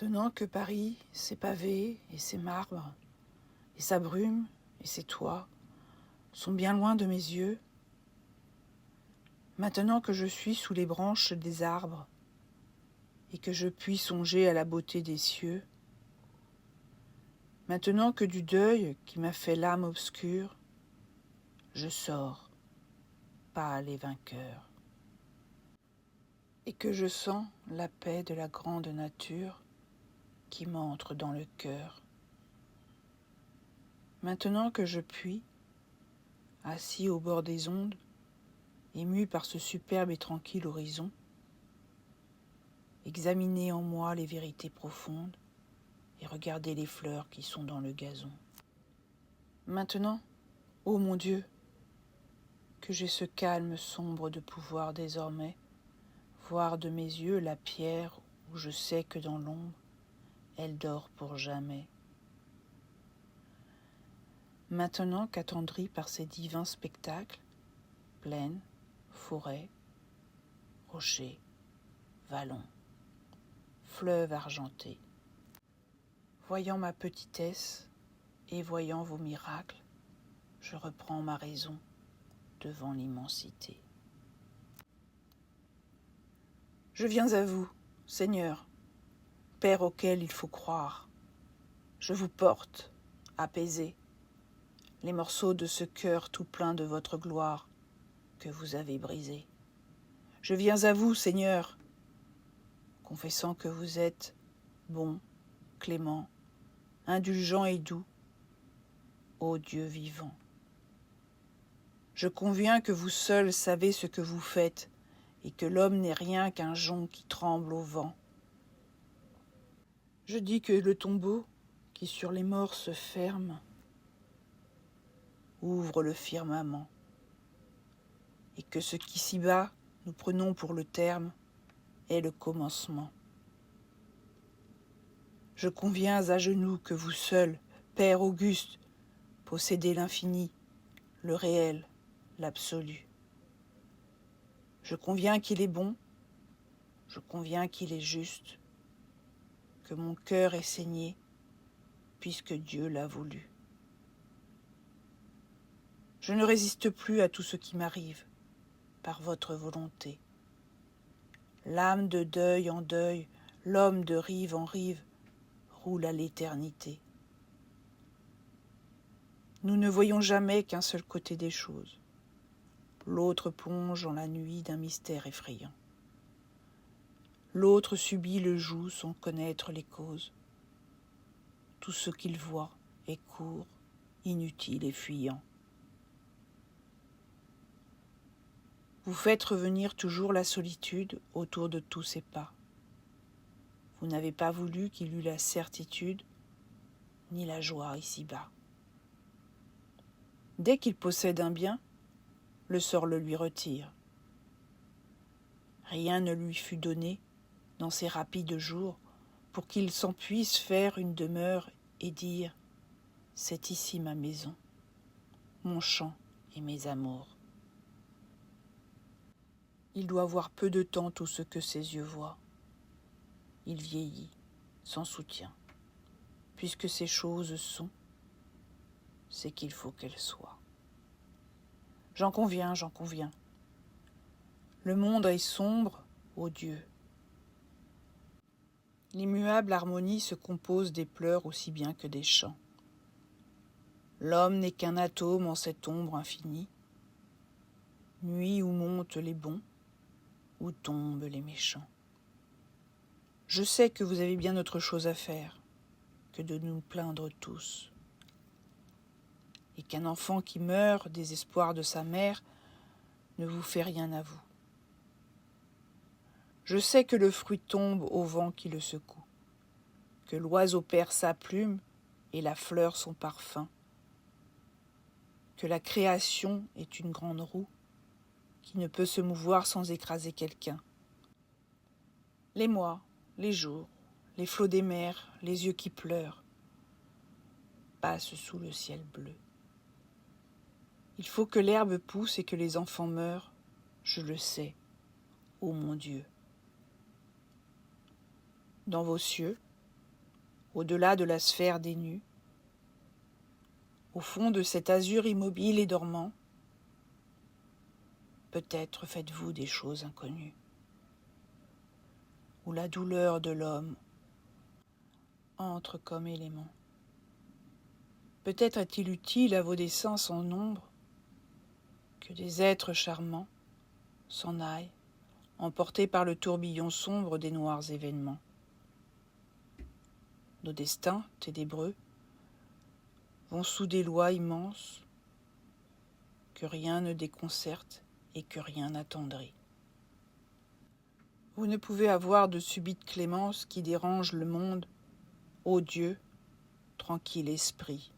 Maintenant que Paris, ses pavés et ses marbres, et sa brume et ses toits sont bien loin de mes yeux, maintenant que je suis sous les branches des arbres et que je puis songer à la beauté des cieux, maintenant que du deuil qui m'a fait l'âme obscure, je sors, pâle et vainqueur, et que je sens la paix de la grande nature qui m'entre dans le cœur. Maintenant que je puis, assis au bord des ondes, ému par ce superbe et tranquille horizon, examiner en moi les vérités profondes et regarder les fleurs qui sont dans le gazon. Maintenant, ô mon Dieu, que j'ai ce calme sombre de pouvoir désormais, voir de mes yeux la pierre où je sais que dans l'ombre, elle dort pour jamais. Maintenant qu'attendrie par ces divins spectacles, plaine, forêt, rochers, vallons, fleuve argenté, voyant ma petitesse et voyant vos miracles, je reprends ma raison devant l'immensité. Je viens à vous, Seigneur, Père auquel il faut croire. Je vous porte, apaisé, les morceaux de ce cœur tout plein de votre gloire que vous avez brisé. Je viens à vous, Seigneur, confessant que vous êtes bon, clément, indulgent et doux, ô Dieu vivant. Je conviens que vous seul savez ce que vous faites et que l'homme n'est rien qu'un jonc qui tremble au vent. Je dis que le tombeau qui sur les morts se ferme ouvre le firmament et que ce qu'ici-bas nous prenons pour le terme est le commencement. Je conviens à genoux que vous seul, Père auguste, possédez l'infini, le réel, l'absolu. Je conviens qu'il est bon, je conviens qu'il est juste, que mon cœur est saigné, puisque Dieu l'a voulu. Je ne résiste plus à tout ce qui m'arrive, par votre volonté. L'âme de deuil en deuil, l'homme de rive en rive, roule à l'éternité. Nous ne voyons jamais qu'un seul côté des choses. L'autre plonge en la nuit d'un mystère effrayant. L'autre subit le joug sans connaître les causes. Tout ce qu'il voit est court, inutile et fuyant. Vous faites revenir toujours la solitude autour de tous ses pas. Vous n'avez pas voulu qu'il eût la certitude ni la joie ici-bas. Dès qu'il possède un bien, le sort le lui retire. Rien ne lui fut donné dans ces rapides jours pour qu'il s'en puisse faire une demeure et dire « C'est ici ma maison, mon champ et mes amours ». Il doit voir peu de temps tout ce que ses yeux voient. Il vieillit, sans soutien. Puisque ces choses sont, c'est qu'il faut qu'elles soient. J'en conviens. Le monde est sombre, ô Dieu. L'immuable harmonie se compose des pleurs aussi bien que des chants. L'homme n'est qu'un atome en cette ombre infinie, nuit où montent les bons, où tombent les méchants. Je sais que vous avez bien autre chose à faire que de nous plaindre tous, et qu'un enfant qui meurt des espoirs de sa mère ne vous fait rien à vous. Je sais que le fruit tombe au vent qui le secoue, que l'oiseau perd sa plume et la fleur son parfum, que la création est une grande roue qui ne peut se mouvoir sans écraser quelqu'un. Les mois, les jours, les flots des mers, les yeux qui pleurent, passent sous le ciel bleu. Il faut que l'herbe pousse et que les enfants meurent, je le sais, ô mon Dieu. Dans vos cieux, au-delà de la sphère des nus, au fond de cet azur immobile et dormant, peut-être faites-vous des choses inconnues, où la douleur de l'homme entre comme élément. Peut-être est-il utile à vos desseins sans nombre que des êtres charmants s'en aillent, emportés par le tourbillon sombre des noirs événements. Nos destins ténébreux vont sous des lois immenses que rien ne déconcerte et que rien n'attendrit. Vous ne pouvez avoir de subite clémence qui dérange le monde, ô Dieu, tranquille esprit.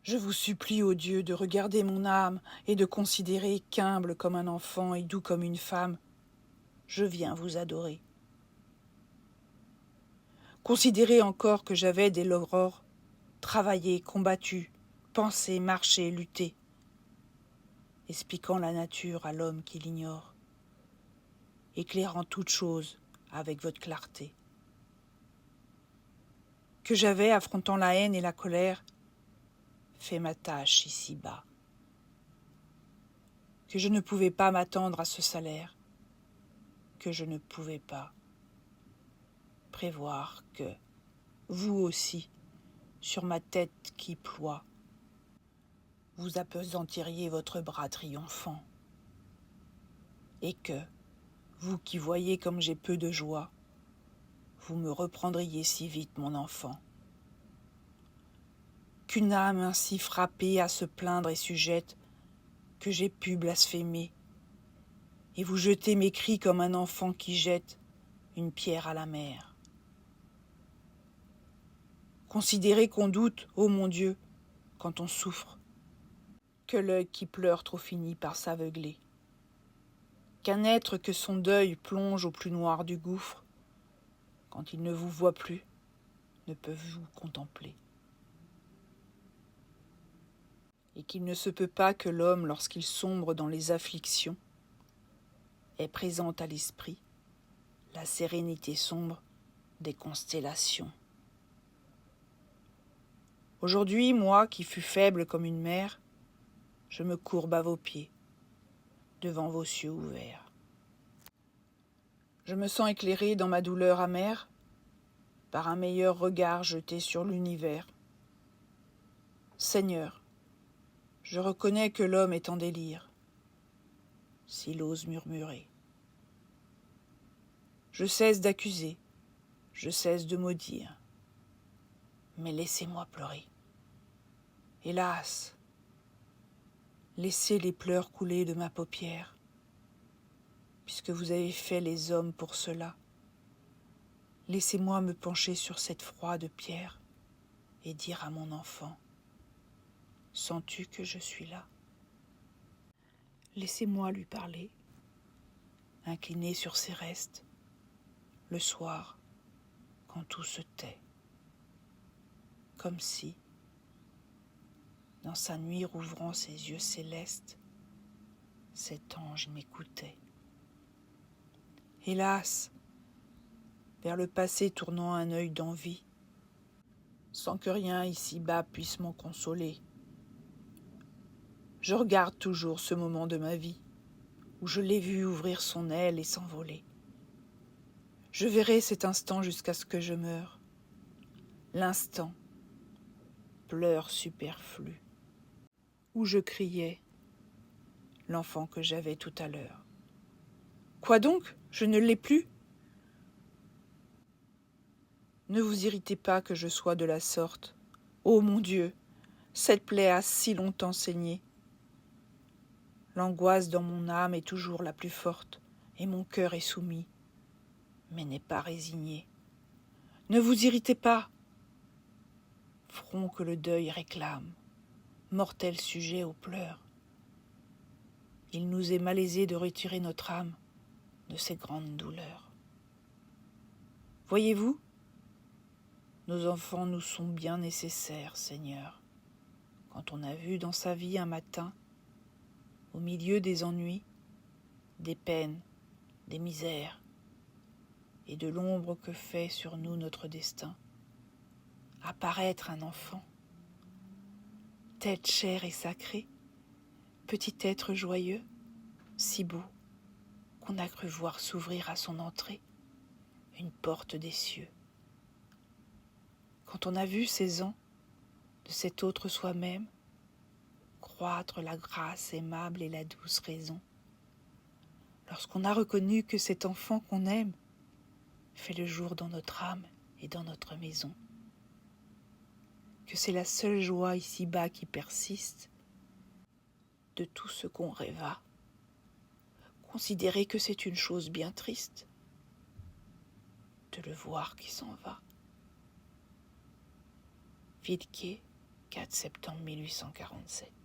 Je vous supplie, ô Dieu, de regarder mon âme et de considérer qu'humble comme un enfant et doux comme une femme, je viens vous adorer. Considérez encore que j'avais dès l'aurore travaillé, combattu, pensé, marché, lutté, expliquant la nature à l'homme qui l'ignore, éclairant toute chose avec votre clarté. Que j'avais, affrontant la haine et la colère, fait ma tâche ici-bas. Que je ne pouvais pas m'attendre à ce salaire, que je ne pouvais pas prévoir que, vous aussi, sur ma tête qui ploie, vous appesantiriez votre bras triomphant, et que, vous qui voyez comme j'ai peu de joie, vous me reprendriez si vite mon enfant. Qu'une âme ainsi frappée à se plaindre est sujette, que j'ai pu blasphémer, et vous jeter mes cris comme un enfant qui jette une pierre à la mer. Considérez qu'on doute, ô mon Dieu, quand on souffre, que l'œil qui pleure trop finit par s'aveugler, qu'un être que son deuil plonge au plus noir du gouffre, quand il ne vous voit plus, ne peut vous contempler. Et qu'il ne se peut pas que l'homme, lorsqu'il sombre dans les afflictions, ait présente à l'esprit la sérénité sombre des constellations. Aujourd'hui, moi qui fus faible comme une mer, je me courbe à vos pieds, devant vos cieux ouverts. Je me sens éclairé dans ma douleur amère par un meilleur regard jeté sur l'univers. Seigneur, je reconnais que l'homme est en délire, s'il ose murmurer. Je cesse d'accuser, je cesse de maudire, mais laissez-moi pleurer. Hélas, laissez les pleurs couler de ma paupière, puisque vous avez fait les hommes pour cela. Laissez-moi me pencher sur cette froide pierre et dire à mon enfant, sens-tu que je suis là? Laissez-moi lui parler, incliné sur ses restes, le soir, quand tout se tait, comme si, dans sa nuit rouvrant ses yeux célestes, cet ange m'écoutait. Hélas, vers le passé tournant un œil d'envie, sans que rien ici-bas puisse m'en consoler, je regarde toujours ce moment de ma vie où je l'ai vu ouvrir son aile et s'envoler. Je verrai cet instant jusqu'à ce que je meure. L'instant, pleurs superflus, où je criais l'enfant que j'avais tout à l'heure. Quoi donc? Je ne l'ai plus? Ne vous irritez pas que je sois de la sorte. Ô mon Dieu, cette plaie a si longtemps saigné. L'angoisse dans mon âme est toujours la plus forte, et mon cœur est soumis, mais n'est pas résigné. Ne vous irritez pas. Front que le deuil réclame, mortel sujet aux pleurs. Il nous est malaisé de retirer notre âme de ces grandes douleurs. Voyez-vous, nos enfants nous sont bien nécessaires, Seigneur. Quand on a vu dans sa vie un matin, au milieu des ennuis, des peines, des misères, et de l'ombre que fait sur nous notre destin, apparaître un enfant, tête chère et sacrée, petit être joyeux, si beau qu'on a cru voir s'ouvrir à son entrée une porte des cieux. Quand on a vu 16 ans de cet autre soi-même croître la grâce aimable et la douce raison, lorsqu'on a reconnu que cet enfant qu'on aime fait le jour dans notre âme et dans notre maison, que c'est la seule joie ici-bas qui persiste de tout ce qu'on rêva, considérer que c'est une chose bien triste de le voir qui s'en va. Wiltke, 4 septembre 1847.